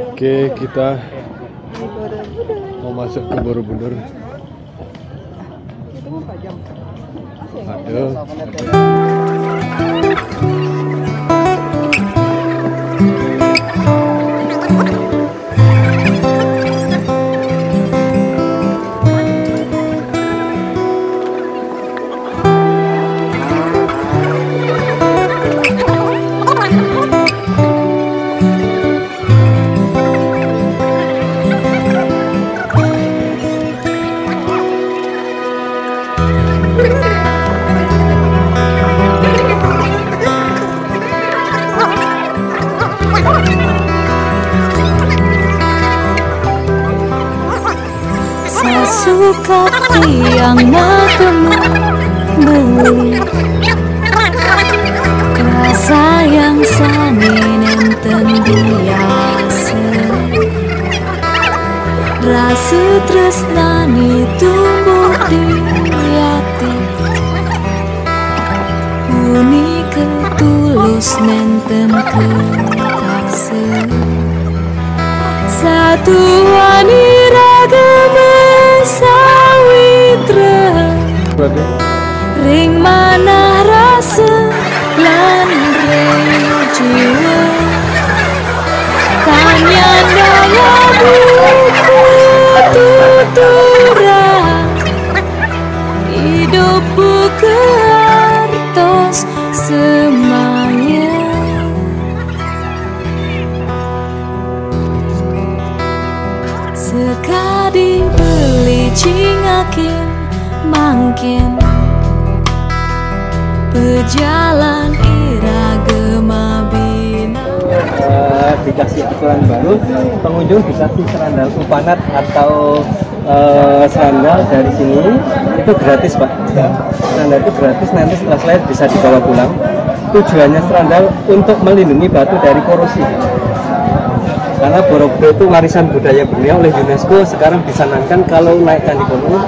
Oke, kita mau masuk ke Borobudur. Aduh. Suka yang matemu beli rasa yang sani nenten biasa rasa tresnani tumbuh di hati uni ketulus nenten kepaksa satu wanita sawitra ring mana rasa lan ring jiwa tanya daya buku tuturang hidup buku hartos semaya sekali beli cingakin mangkin berjalan iragema bina dikasih aturan baru pengunjung dikasih serandal upanat atau serandal dari sini itu gratis Pak. Serandal itu gratis, nanti setelah selesai bisa dibawa pulang. Tujuannya serandal untuk melindungi batu dari korosi. Karena Borobudur itu warisan budaya dunia oleh UNESCO, sekarang disanangkan kalau naik Candi Borobudur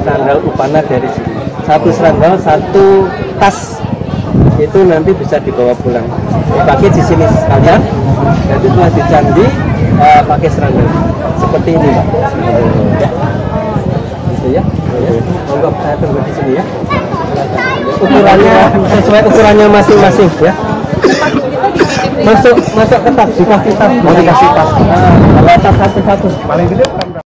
serandal upana dari sini. Satu serandal, satu tas itu nanti bisa dibawa pulang. Dipakai di sini sekalian. Dan setelah di candi pakai serandal seperti ini Pak. Ya, gitu ya. Monggo saya tunggu di sini ya. Ukurannya sesuai ukurannya masing-masing ya. Masuk ke tas, dikasih tas, mau dikasih tas. Kalau tas satu-satu, paling gede kan.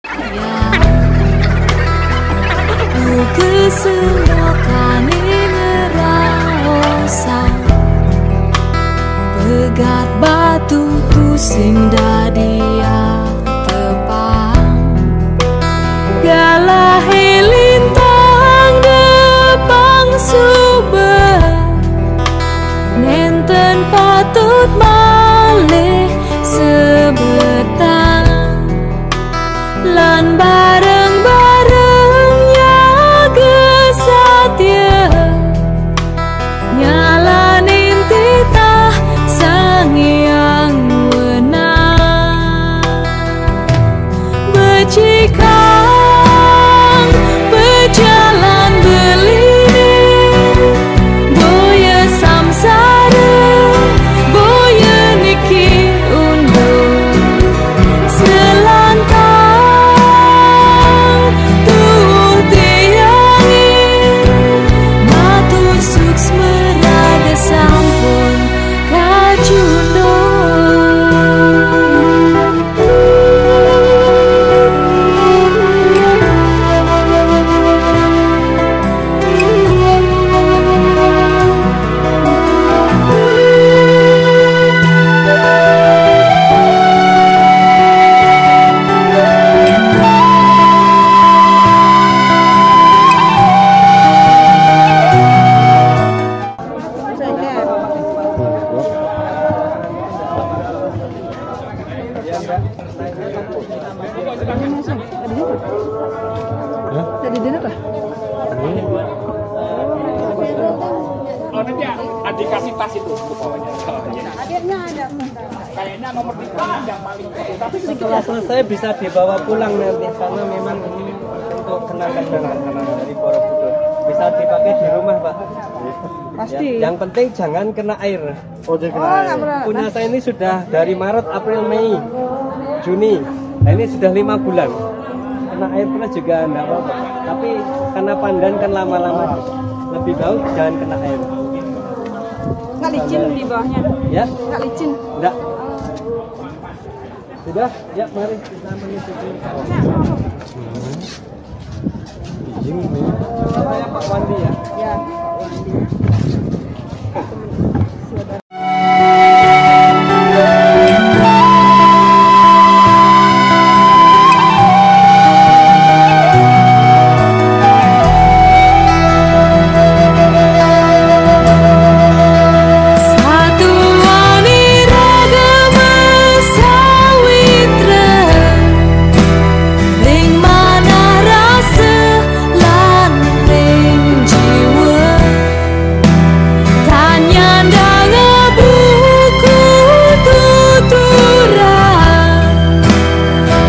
Begat batu pusing dadia tepang galah lintang depang subah nenten patut malih sebetang lan bareng-barengnya gesatya nyalanin titah sang yang wenang becikang berjalan belining boya samsara boya niki undur selantang tuh tiangin matur suksma raga sampun kajundo. Tadi dulu kah? Oh nanti dikasih tas itu untuk bawahnya. Adiknya ada. Kayaknya nomor 3 yang paling kecil. Tapi Setelah selesai bisa dibawa pulang nanti karena memang ini untuk kenangan dari Borobudur. Bisa dipakai di rumah Pak. Pasti. Yang penting jangan kena air. Oh, jadi Oh, kena nggak air. pernah. Punya saya ini sudah dari Maret, April, Mei, Juni. Nah, ini sudah 5 bulan. Kena air pernah juga enggak apa-apa. Tapi karena pandan kan lama-lama lebih bagus jangan kena air. Nggak licin di bawahnya. Ya, Nggak licin. enggak. Sudah, ya mari kita menyusupi. Ini. Saya Pak Wandi ya. Ya. Satuani ragama sawitra ring mana rasa lan ring jiwa tanyandang buku tuturan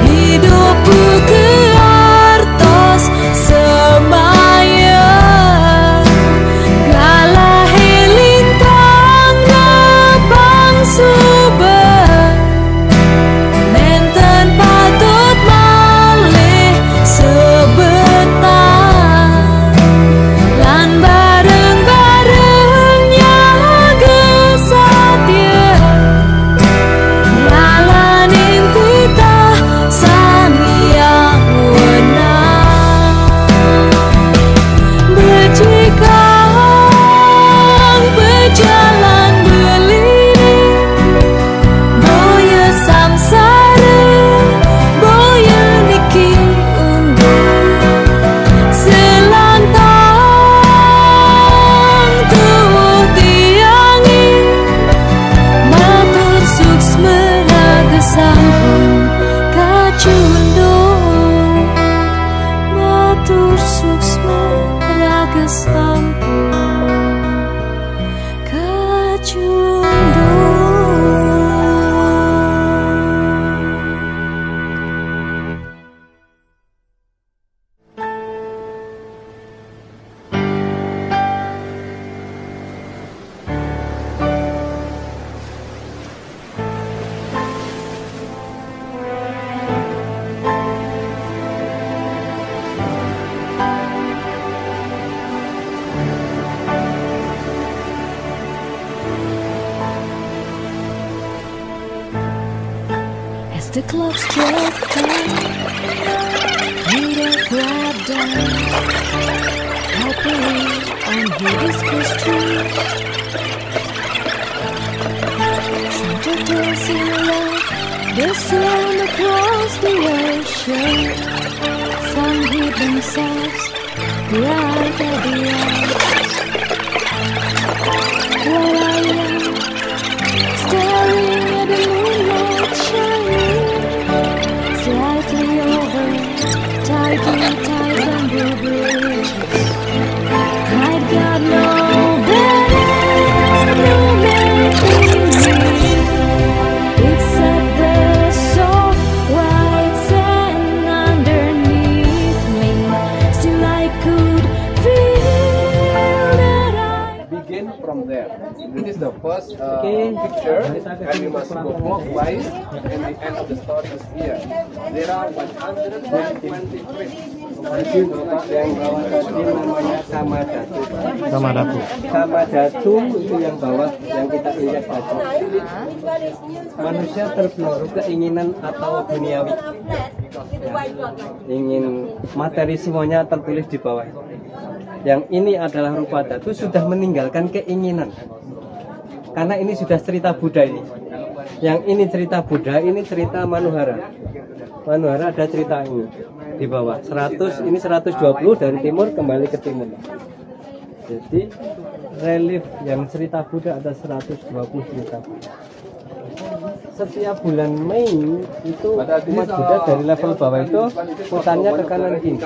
hidupku ke artos semaya galah lintang nebang subah nenten patut malih sebentar lan bareng-barengnya gesatya ngalanin titah sang yang wenang berjikang berjalan beliring boya samsara boya niki undur selantang tuh tiangi matur suksma raga sampun kacundo matur suksma raga sampun kacundo. As the clock struck 10, Rita grabbed down, happily on hibiscus trees. Santa dancing love, the sun across the ocean. Some hid themselves right at the edge. While I am staring at the moonlight shining slightly over tightly tied bamboo bridges. I'd got no better, no me except the soft white sand underneath me. Still I could feel that I Begin from there. This is the first Okay. picture, and we must go clockwise, and the end of the story is here. There are 120 tricks. Tadi Bapak yang bawah tadi namanya Samadatu. Samadatu. Samadatu itu yang bawah yang kita injak tadi. Manusia terbelenggu keinginan atau duniawi. Ingin materi semuanya tertulis di bawah. Yang ini adalah rupa datu sudah meninggalkan keinginan. Karena ini sudah cerita Buddha ini. Yang ini cerita Buddha, ini cerita Manuhara. Manuhara ada cerita ini di bawah. 100, ini 120 dari timur kembali ke timur. Jadi relief yang cerita Buddha ada 120 cerita Buddha. Setiap bulan Mei itu umat Buddha dari level bawah itu putarnya ke kanan kiri.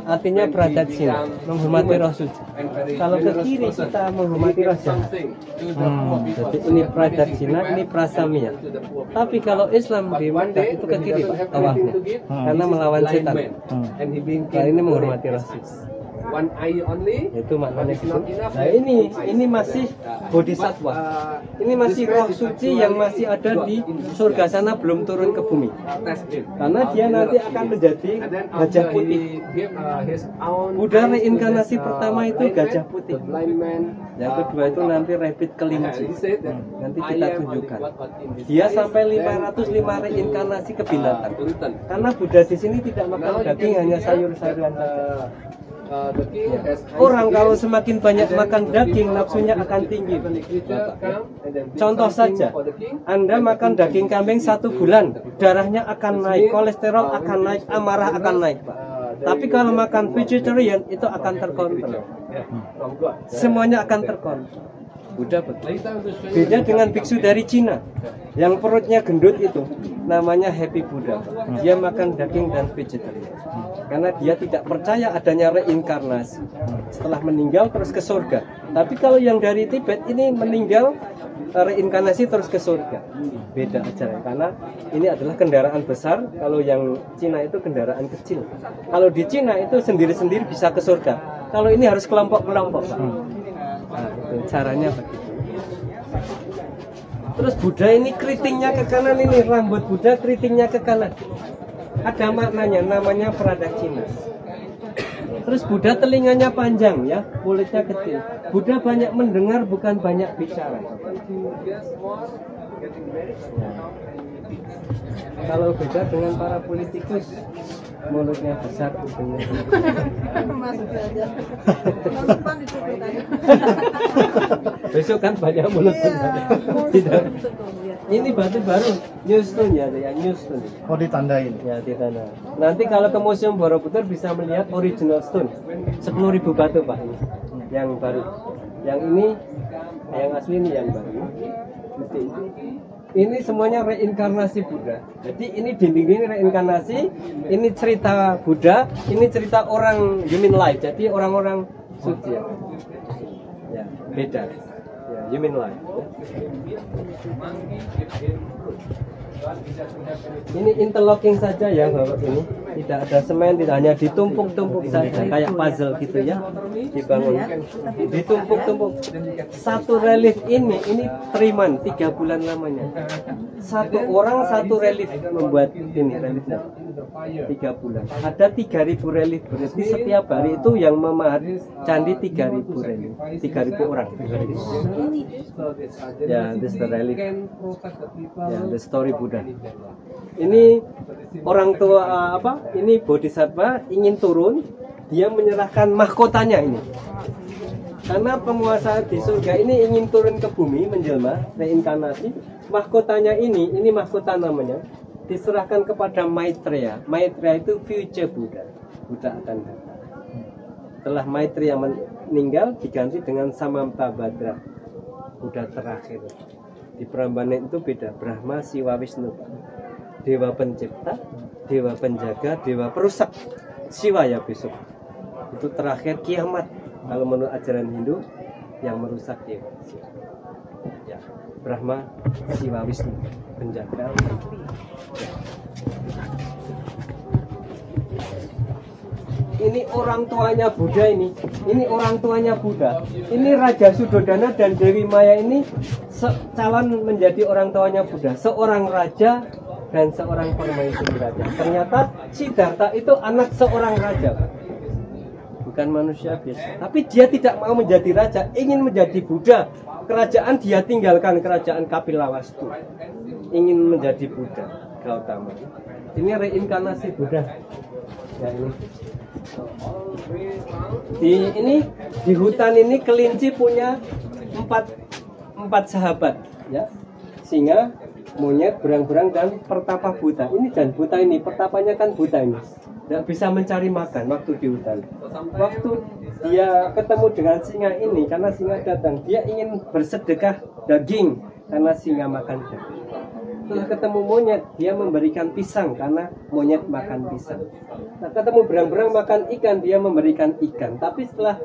Artinya beradat sini, menghormati Rasul. Kalau ke kiri kita menghormati Rasul. Jadi ini beradat Cina, ini prasamya. Tapi kalau Islam di Makkah itu ke kiri Pak, tawafnya, karena melawan setan. Nah, ini menghormati Rasul. one eye only. Itu maknanya It's gitu. not enough. Nah ini masih bodhisatwa. Ini masih roh suci yang masih ada di surga sana, belum turun ke bumi. Test him. Karena dia nanti akan menjadi And then gajah after putih. he gave his own Buddha eyes to reinkarnasi this, pertama itu blind gajah man, putih. the blind man, Yang kedua itu nanti rabbit kelinci. he said that Nanti I kita am tunjukkan. only what in this Dia eyes, sampai then 505 reinkarnasi ke binatang. to return. Karena Buddha di sini tidak makan Now you daging, can hanya see sayur-sayuran saja. the king has eyes Orang again, kalau semakin banyak and then makan the daging, people nafsunya of akan different tinggi. creature come, and then bring Contoh something saja, for the king, Anda and the makan king daging can kambing give 1 it to bulan, the people. darahnya akan naik, kolesterol akan naik, amarah akan naik, Pak. Tapi kalau makan vegetarian itu akan terkontrol. From God. Semuanya akan terkontrol. Buddha betul. Later to show you Beda dengan biksu dari Cina yang perutnya gendut itu, namanya Happy Buddha. Dia makan daging dan vegetarian karena dia tidak percaya adanya reinkarnasi setelah meninggal terus ke surga. Tapi kalau yang dari Tibet ini meninggal reinkarnasi terus ke surga, beda ajaran karena ini adalah kendaraan besar. Kalau yang Cina itu kendaraan kecil. Kalau di Cina itu sendiri-sendiri bisa ke surga. Kalau ini harus kelompok-kelompok, Pak. Nah, itu caranya begitu. Terus Buddha ini keritingnya ke kanan, ini rambut Buddha keritingnya ke kanan. Ada maknanya, namanya Pradakshina. Terus Buddha telinganya panjang ya, kulitnya kecil. Buddha banyak mendengar, bukan banyak bicara. Kalau beda dengan para politikus, mulutnya besar, kupingnya besok kan banyak mulut besar. Tidak. Ini batu baru, new stone ya, new stone. Oh, ditandain. Ya, di sana. Nanti kalau ke Museum Borobudur bisa melihat original stone. 10.000 batu, Pak, ini. Yang baru. Yang ini, yang asli ini yang baru. Ini semuanya reinkarnasi Buddha. Jadi ini dinding ini reinkarnasi, ini cerita Buddha, ini cerita orang human life. Jadi orang-orang suci ya. Ya, beda. Ya, human life. Ini interlocking saja ya Bapak, ini tidak ada semen, tidak, hanya ditumpuk-tumpuk saja kayak puzzle gitu ya, dibangun ditumpuk-tumpuk. Satu relief ini teriman 3 bulan lamanya. Satu orang satu relief membuat ini reliefnya 3 bulan. Ada 3.000 relief, berarti setiap hari itu yang memahat candi 3.000 relief, 3.000 orang. Ya, this the relief. Ya, the story Buddha. Ini orang tua ini bodhisattva ingin turun, dia menyerahkan mahkotanya ini. Karena penguasa di surga ini ingin turun ke bumi menjelma, reinkarnasi. Mahkotanya ini mahkota namanya, diserahkan kepada Maitreya. Maitreya itu future Buddha. Buddha akan datang. Setelah Maitreya meninggal diganti dengan Samantabhadra, Buddha terakhir. Di Prambanan itu beda, Brahma, Siwa, Wisnu. Dewa pencipta, dewa penjaga, dewa perusak. Siwa ya besok. Itu terakhir kiamat. Kalau menurut ajaran Hindu yang merusak dewa. Ya, Brahma, Siwa, Wisnu, penjaga. Ya. Ini orang tuanya Buddha ini. Ini orang tuanya Buddha. Ini Raja Sudodana dan Dewi Maya ini calon menjadi orang tuanya Buddha. Seorang raja dan seorang permaisuri raja. Ternyata Siddhartha itu anak seorang raja, bukan manusia biasa. Tapi dia tidak mau menjadi raja, ingin menjadi Buddha. Kerajaan dia tinggalkan, kerajaan Kapilawastu. Ingin menjadi Buddha, Gautama. Ini reinkarnasi Buddha. Ya, ini di hutan ini kelinci punya empat sahabat, ya. Singa, monyet, berang-berang, dan pertapa buta. Ini dan buta ini, pertapanya kan buta ini. Tidak bisa mencari makan waktu di hutan. Waktu dia ketemu dengan singa ini, karena singa datang, dia ingin bersedekah daging karena singa makan daging. Setelah ketemu monyet, dia memberikan pisang karena monyet makan pisang. Nah, ketemu berang-berang makan ikan, dia memberikan ikan. Tapi setelah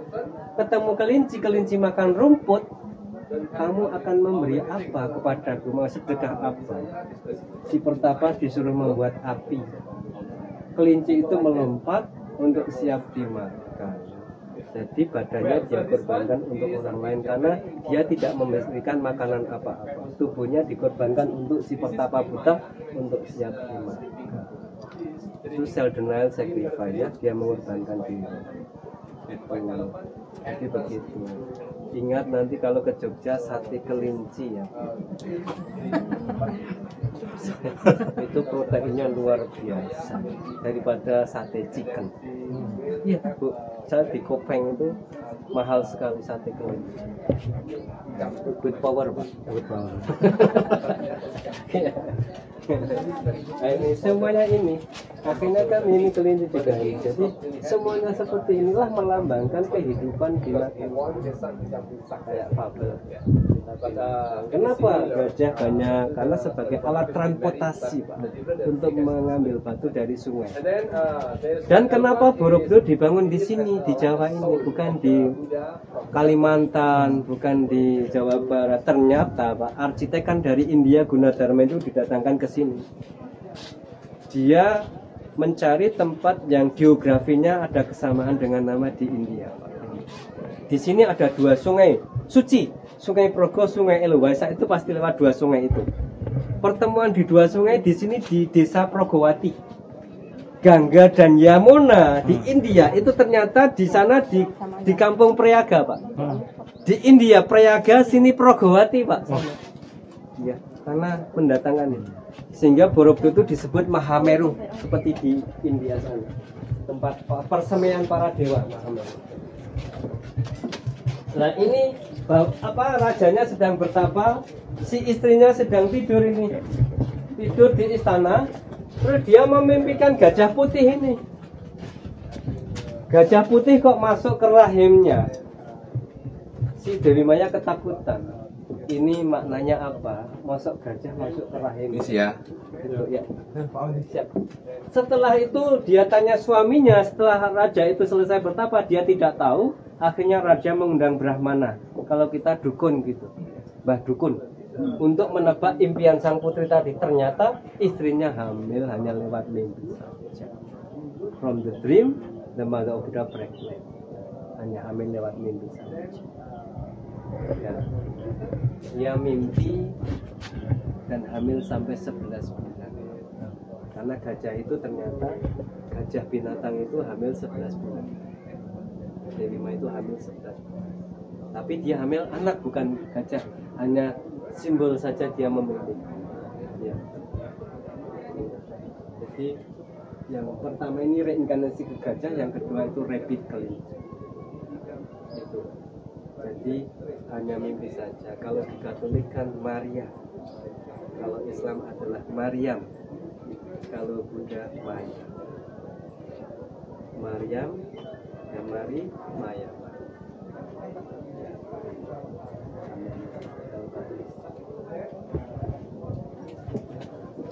ketemu kelinci, kelinci makan rumput, kamu akan memberi apa kepadaku? Mau sedekah apa? Si pertapa disuruh membuat api. Kelinci itu melompat untuk siap dimakan. Jadi badannya dia korbankan untuk orang lain karena dia tidak memberikan makanan apa-apa. Tubuhnya dikorbankan untuk si petapa buta untuk siap mati. Itu self denial sacrifice ya, dia mengorbankan diri. Jadi begitu. Ingat nanti kalau ke Jogja sate kelinci ya. Itu proteinnya luar biasa daripada sate chicken. Iya Bu, saya di Kopeng itu mahal sekali sate kelinci. Good power Pak. Good power. Nah, ini semuanya ini akhirnya kan ini kelinci juga ini. Jadi semuanya seperti inilah melambangkan kehidupan di kayak fabel. Kenapa gajah banyak? Karena sebagai alat transportasi Pak, untuk mengambil batu dari sungai. Dan kenapa Borobudur dibangun di sini di Jawa ini, bukan di Kalimantan, bukan di Jawa Barat? Ternyata Pak, arsitek kan dari India, Gunadarma itu didatangkan ke sini. Dia mencari tempat yang geografinya ada kesamaan dengan nama di India Pak. Di sini ada dua sungai suci, Sungai Progo, Sungai Eluwasa, itu pasti lewat dua sungai itu. Pertemuan di dua sungai di sini di Desa Progowati. Gangga dan Yamuna di India itu ternyata di sana di kampung Prayaga Pak. Di India Prayaga, sini Progowati Pak. Ya, karena pendatangan ini. Sehingga Borobudur itu disebut Mahameru seperti di India sana. Tempat persemaian para dewa Mahameru. Nah ini rajanya sedang bertapa, si istrinya sedang tidur ini, tidur di istana, terus dia memimpikan gajah putih ini. Gajah putih kok masuk ke rahimnya. Si Dewi Maya ketakutan. Ini maknanya apa? Masuk gajah masuk ke rahimnya. ya. Gitu, ya. Siap. Setelah itu dia tanya suaminya, setelah raja itu selesai bertapa, dia tidak tahu. Akhirnya raja mengundang Brahmana, kalau kita dukun gitu, Mbah Dukun, untuk menebak impian sang putri tadi. Ternyata istrinya hamil hanya lewat mimpi saja. From the dream, the mother of Buddha pregnant. Hanya hamil lewat mimpi saja. Ya. Dia mimpi dan hamil sampai 11 bulan. Karena gajah itu ternyata, gajah binatang itu hamil 11 bulan. Dewi Maya itu hamil 11 bulan. Tapi dia hamil anak, bukan gajah. Hanya simbol saja dia memiliki. Ya. Jadi yang pertama ini reinkarnasi ke gajah, yang kedua itu rabbit kelinci. Itu. Jadi hanya mimpi saja. Kalau di Katolik kan Maria, kalau Islam adalah Maryam, kalau Buddha Maya. Maryam, ya Mari, Maya.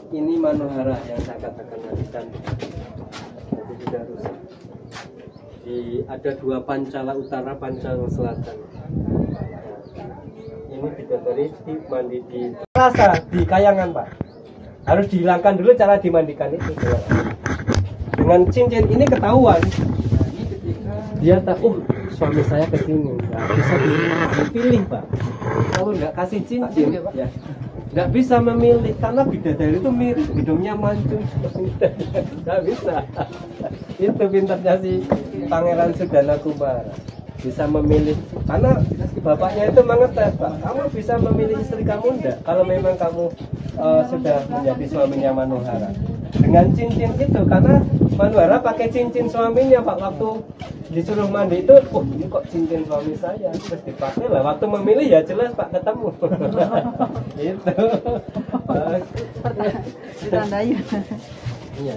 Ini Manohara yang saya katakan tadi cantik. Jadi sudah rusak. Ada dua Pancala Utara, Pancala Selatan. Ini bidadari mandi di rasa di Kayangan Pak. Harus dihilangkan dulu cara dimandikan itu. Dengan cincin ini ketahuan. Dia tahu, suami saya kesini, bisa dipilih Pak. Kalau nggak kasih cincin, ya nggak bisa memilih karena bidadari itu mirip, hidungnya mancung seperti itu. Nggak bisa. Itu pintarnya si Pangeran Sudana Kumbara, bisa memilih karena bapaknya itu mengetes Pak. Kamu bisa memilih istri kamu enggak? Kalau memang kamu sudah menjadi suaminya Manohara. Dengan cincin itu, karena Manohara pakai cincin suaminya Pak, waktu disuruh mandi itu, ini kok cincin suami saya, terus dipakai lah. Waktu memilih ya jelas Pak ketemu. Itu. Ditandai. Iya.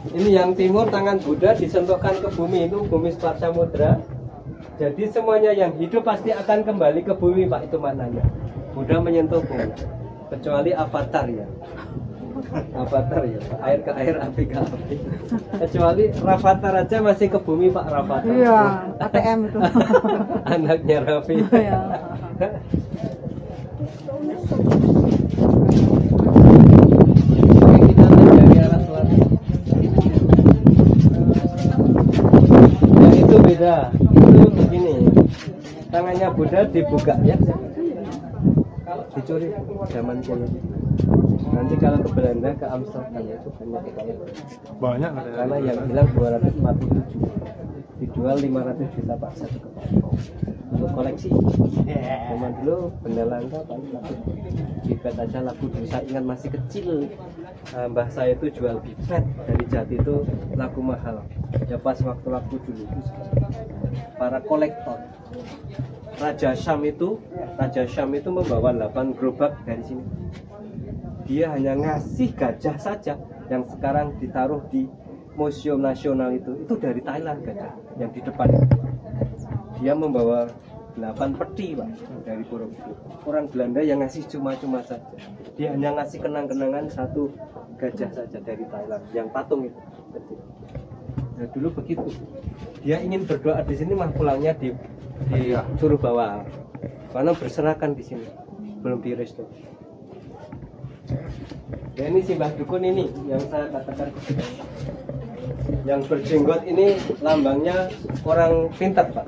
Ini yang timur, tangan Buddha disentuhkan ke bumi, itu bumi sepat samudra. Jadi semuanya yang hidup pasti akan kembali ke bumi Pak, itu maknanya. Buddha menyentuh bumi, kecuali avatar ya. Avatar ya, Pak. Air ke air, api ke api. Kecuali Rafathar aja masih ke bumi Pak, Rafathar. Iya, ATM itu. Anaknya Raffi. Iya. Oke, kita lihat dari arah selatan. tangannya Buddha dibuka ya. Dicuri zaman kolonial. Nanti kalau ke Belanda, ke Amsterdam itu banyak sekali. Banyak Karena yang bilang 247, dijual 500 juta Pak satu kepala untuk koleksi. Zaman dulu benda langka paling laku bipet aja laku dulu. Saya ingat masih kecil, mbah saya itu jual bipet dari Jati itu laku mahal. Ya pas waktu laku dulu itu para kolektor. Raja Syam itu membawa 8 gerobak dari sini. Dia hanya ngasih gajah saja yang sekarang ditaruh di Museum Nasional itu dari Thailand gajah yang di depan. Dia membawa 8 peti Pak dari Borobudur. Orang Belanda yang ngasih cuma-cuma saja. Dia hanya ngasih kenang-kenangan 1 gajah saja dari Thailand yang patung itu. Nah, dulu begitu. Dia ingin berdoa di sini mah pulangnya disuruh bawa karena berserakan di sini belum diresto. Ya, ini si Mbah Dukun ini yang saya katakan yang berjenggot ini lambangnya orang pintar Pak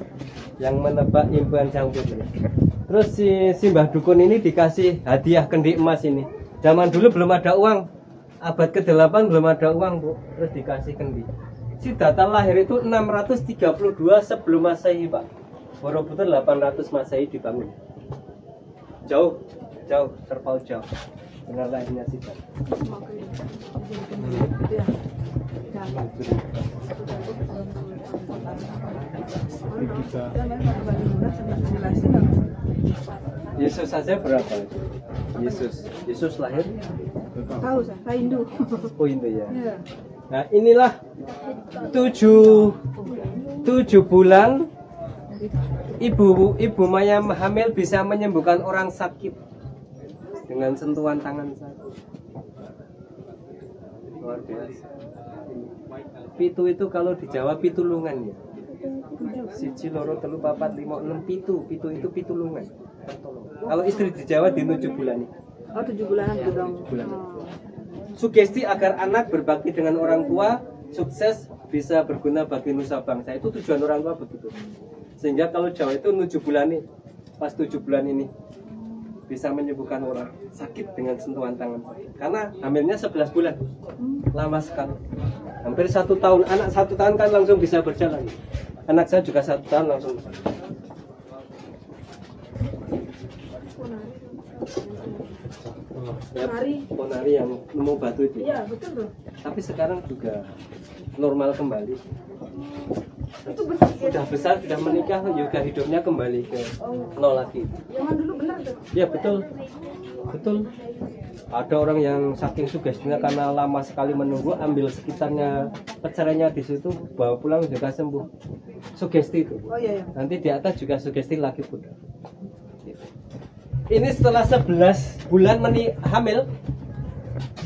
yang menebak impian Sang Putri. Terus si Mbah Dukun ini dikasih hadiah kendi emas ini. Zaman dulu belum ada uang, abad ke-8 belum ada uang Bu, terus dikasih kendi. Si data lahir itu 632 sebelum Masehi Pak. Borobudur 800 Masehi dibangun. Jauh, terpaut jauh. Dengan lahirnya si data. Yesus saja berapa? Yesus lahir? Tahu saya Hindu. Oh Hindu ya. Iya. Nah inilah 7 bulan ibu Maya hamil bisa menyembuhkan orang sakit dengan sentuhan tangan saja. Luar biasa. Pitu itu kalau di Jawa pitulungan ya. Siji loro telu papat lima enam pitu itu pitulungan. Kalau istri di Jawa di 7 bulan. Oh 7 bulanan itu dong. Sugesti agar anak berbakti dengan orang tua, sukses, bisa berguna bagi nusa bangsa. Itu tujuan orang tua begitu. Sehingga kalau Jawa itu 7 bulan nih, pas 7 bulan ini bisa menyembuhkan orang sakit dengan sentuhan tangan. Karena hamilnya 11 bulan, lama sekali. Hampir 1 tahun. Anak 1 tahun kan langsung bisa berjalan. Anak saya juga 1 tahun langsung bisa. Ya, ponari yang nemu batu itu. Iya betul tuh. Tapi sekarang juga normal kembali. Itu betul. Sudah besar, sudah menikah, juga hidupnya kembali ke nol lagi. Zaman dulu benar tuh. Ya betul. Ada orang yang saking sugestinya karena lama sekali menunggu, ambil sekitarnya pecerainya di situ, bawa pulang juga sembuh. Sugesti itu. Oh iya. Nanti di atas juga sugesti lagi Buddha. Ini setelah 11 bulan hamil,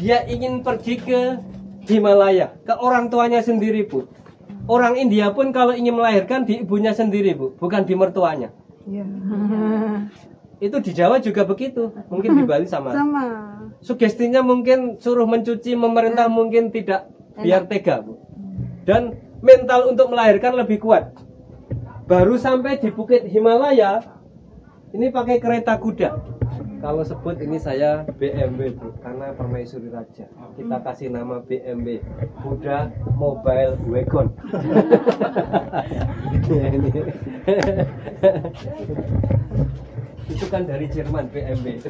dia ingin pergi ke Himalaya, ke orang tuanya sendiri Bu. Orang India pun kalau ingin melahirkan di ibunya sendiri Bu, bukan di mertuanya. Iya. Itu di Jawa juga begitu, mungkin di Bali sama. Sugestinya mungkin suruh mencuci, memerintah mungkin tidak, biar tega Bu. Dan mental untuk melahirkan lebih kuat. Baru sampai di Bukit Himalaya, ini pakai kereta kuda. Kalau sebut ini saya BMW Bu, karena permaisuri raja. Kita kasih nama BMW, Buddha Mobile Wagon. Itu kan dari Jerman BMW.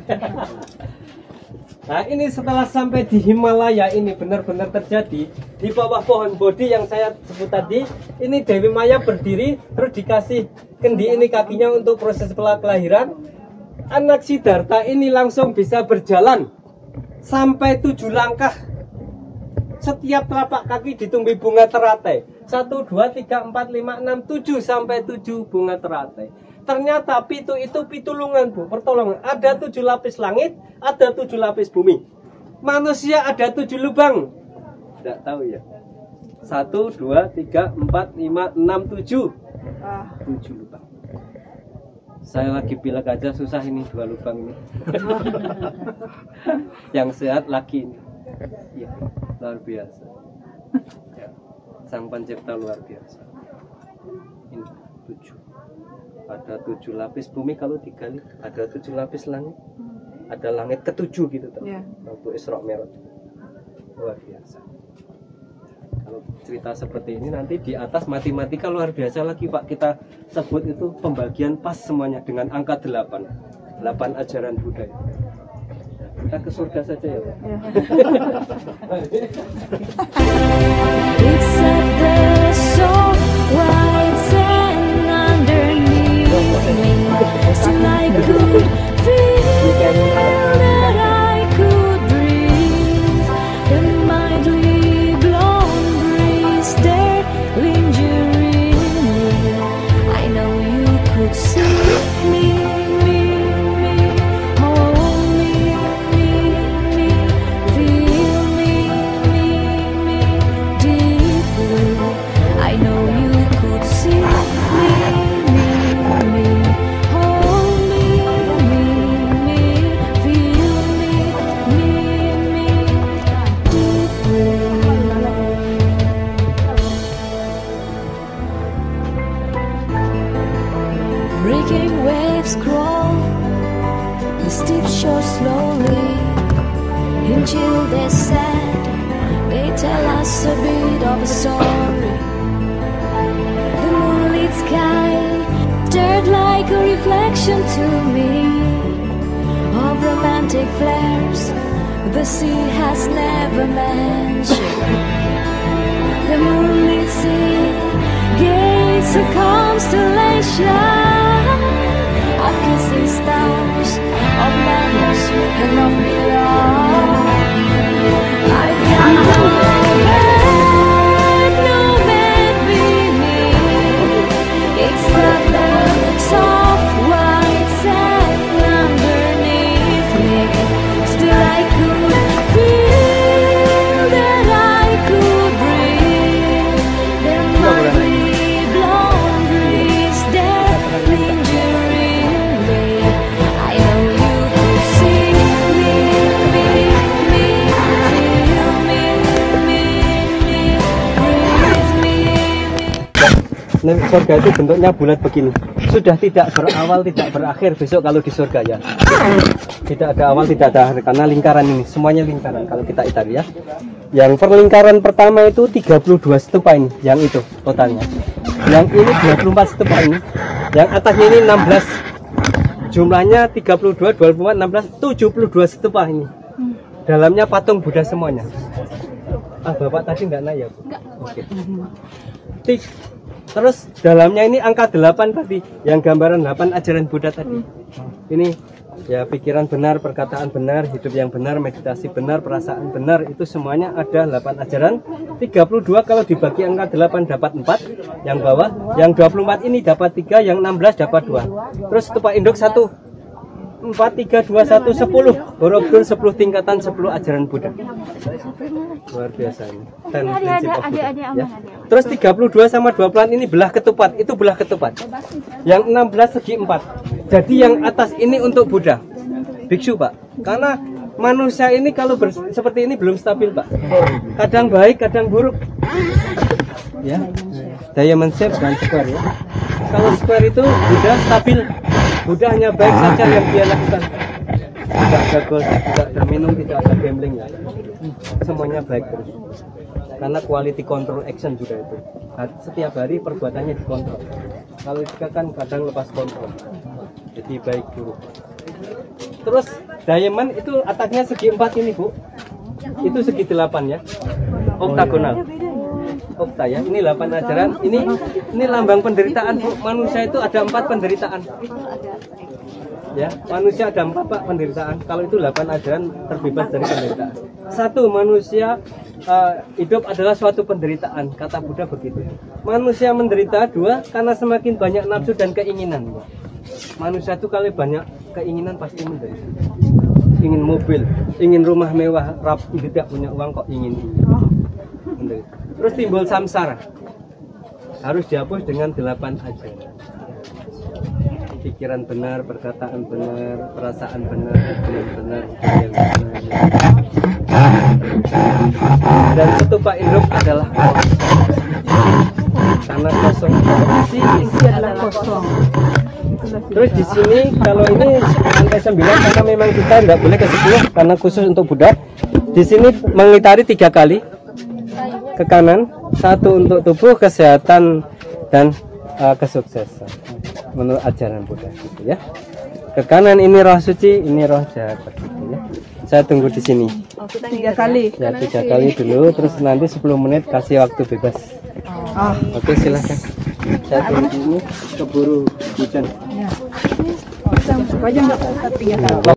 Nah ini setelah sampai di Himalaya ini benar-benar terjadi di bawah pohon Bodhi yang saya sebut tadi. Ini Dewi Maya berdiri terus dikasih kendi ini kakinya untuk proses kelahiran. Anak Siddhartha ini langsung bisa berjalan sampai 7 langkah. Setiap telapak kaki ditumbuhi bunga teratai. 1, 2, 3, 4, 5, 6, 7 sampai 7 bunga teratai. Ternyata pitu itu pitulungan Bu, pertolongan. Ada 7 lapis langit, ada 7 lapis bumi. Manusia ada 7 lubang. Tidak tahu ya. 1, 2, 3, 4, 5, 6, 7. 7 lubang. Saya lagi pilek aja susah ini 2 lubang ini. Yang sehat lagi ini. Ya, luar biasa. Ya, Sang Pencipta luar biasa. Ini 7. Ada 7 lapis bumi kalau digali, ada 7 lapis langit, ada langit ketujuh gitu tuh. Ya. Waktu Isra Mi'raj. Luar biasa. Kalau cerita seperti ini nanti di atas matematika luar biasa lagi Pak, kita sebut itu pembagian pas semuanya dengan angka 8 ajaran Buddha. Nah, kita ke surga saja ya Pak. Ya. It's at the soft white sand underneath me. Still I could feel that I could breathe. The mildly blown breeze there lingering near. I know you could see me, hold me, feel me deeply. I know you could see me, hold me, feel me deeply. Breaking waves crawl the steep shore slowly. Until they said they tell us a bit of a story. The moonlit sky turned like a reflection to me of romantic flares the sea has never mentioned. The moonlit sea gates a constellation of kissing stars, of madness and of mirage. I can't know that be me. It's the soft white sand underneath me. Still I could feel that I could breathe. There might be blown breeze there lingering me. I know you could see me, feel me, breathe me. Nah, surga itu bentuknya bulat begini. Sudah tidak berawal, tidak berakhir besok kalau di surga ya. Tidak ada awal, tidak ada akhir karena lingkaran ini, semuanya lingkaran kalau kita hitung ya. Yang perlingkaran pertama itu 32 stupa ini, yang itu totalnya. Yang ini 24 stupa ini. Yang atasnya ini 16. Jumlahnya 32, 24, 16, 72 stupa ini. Dalamnya patung Buddha semuanya. Ah, Bapak tadi enggak naik ya, Bu? Oke. Terus dalamnya ini angka 8 tadi, yang gambaran 8 ajaran Buddha tadi. Ini ya pikiran benar, perkataan benar, hidup yang benar, meditasi benar, perasaan benar, itu semuanya ada 8 ajaran. 32 kalau dibagi angka 8 dapat 4, yang bawah, yang 24 ini dapat 3, yang 16 dapat 2. Terus stupa induk 1, 4, 3, 2, 1, 10. Borobudur 10 tingkatan 10 ajaran Buddha. Luar biasa ini. 10 prinsip of Buddha, ya. Terus 32 sama 24 ini belah ketupat, itu belah ketupat. Yang 16 segi 4. Jadi yang atas ini untuk Buddha, biksu Pak. Karena manusia ini kalau seperti ini belum stabil Pak. Kadang baik, kadang buruk. Ya. Diamond shape dan square ya. Kalau square itu Buddha stabil. Buddha hanya baik saja yang dia lakukan. Tidak ada gold, tidak ada minum, tidak ada gambling ya. Semuanya baik terus. Karena quality control action juga itu. Setiap hari perbuatannya dikontrol. Kalau kita kan kadang lepas kontrol. Jadi baik buruk. Terus diamond itu atasnya segi 4 ini Bu. Itu segi 8 ya. Oktagonal. Okta ya. Ini 8 ajaran. Ini lambang penderitaan Bu. Manusia itu ada 4 penderitaan. Ya, manusia ada 4 Pak penderitaan. Kalau itu 8 ajaran terbebas dari penderitaan. 1, manusia hidup adalah suatu penderitaan. Kata Buddha begitu. Manusia menderita. 2, karena semakin banyak nafsu dan keinginan. Manusia itu kalau banyak keinginan pasti menderita. Ingin mobil, ingin rumah mewah, tidak punya uang kok ingin. Menderita. Terus timbul samsara. Harus dihapus dengan 8 ajaran. Pikiran benar, perkataan benar, perasaan benar, hubungan benar, hidup yang benar. Dan stupa induk adalah karena kosong, isi adalah kosong. Terus di sini kalau ini lantai 9 karena memang kita tidak boleh ke 10 karena khusus untuk budak. Di sini mengitari 3 kali ke kanan, 1 untuk tubuh, kesehatan dan kesuksesan menurut ajaran Buddha gitu ya. Ke kanan ini roh suci, ini roh jahat gitu ya. Saya tunggu di sini. 3 kali. Ya 3 kali dulu, terus nanti 10 menit kasih waktu bebas. Oke silahkan. Saya tunggu di sini keburu hujan. Aja nggak 3 kali.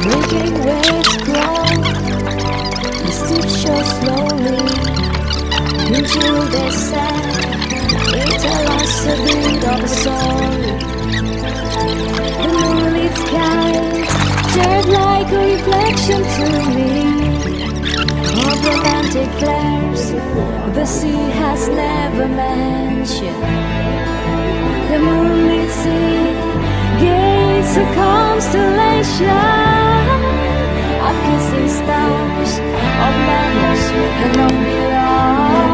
Making waves grow, the steps show slowly until they set. They tell us a bit of a story. The moonlit sky turned like a reflection to me of romantic flares the sea has never mentioned. The moonlit sea gates a constellation of kissing stars, of madness and of belong.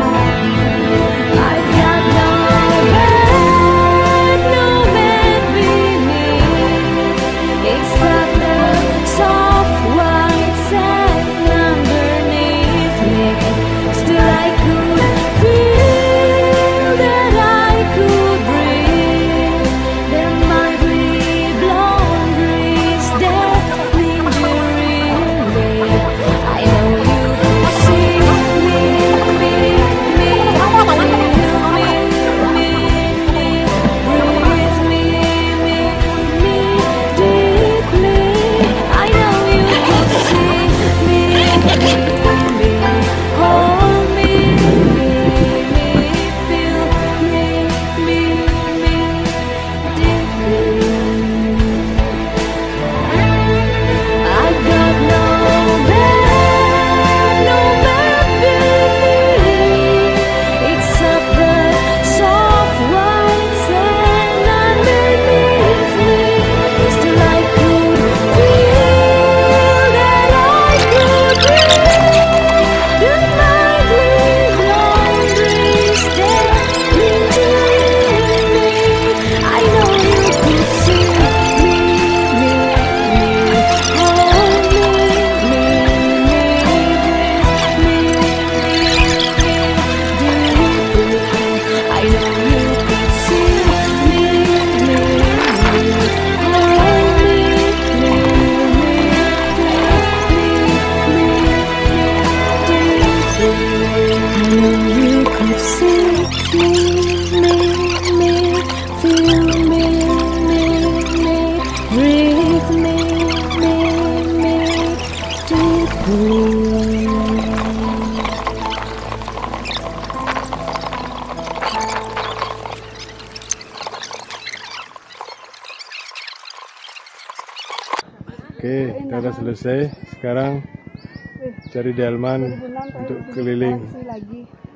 I've got no bed, no bed beneath, except the soft white sand underneath me. Still I could feel that I could breathe. There might be blonde breeze that lingering me. I know you could see me, breathe me, deeply. I know you could see me, hold me, feel me, deeply. I've got no bed beneath, except the soft white sand underneath me. Still I could feel that I could breathe. There might be blonde breeze that lingering me. I know you could see me, hold me, deeply. I know you could see me, hold me, deeply. I know you could see me, feel me, breathe me, deeply. Oke, kita udah selesai. Sekarang cari delman untuk keliling. Lagi.